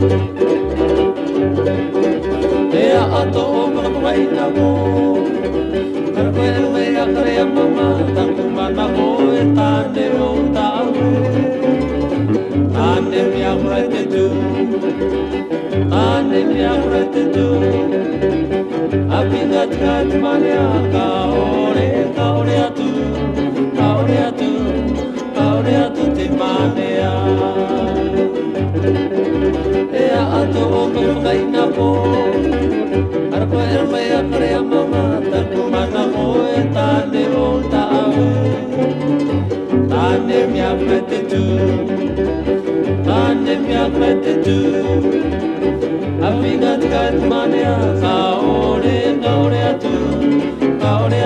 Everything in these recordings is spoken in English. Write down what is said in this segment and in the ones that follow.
Ea ato o mai na mo Arwele a krea mama Taku mana o e tane o tawe Tane mi aure te tu Tane mi aure te tu Apinga tika te manea Ka ore atu Ka ore atu Ka ore atu te manea Ea ato o mai na mo Arwele a krea mama Taku mana o e tane o tawe Tane mi aure te tu Tane mi aure te tu Afinga tika te manea Ka ore atu Ka ore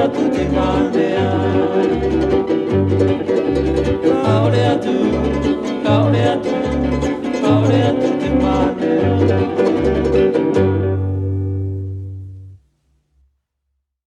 atu te manea Ahora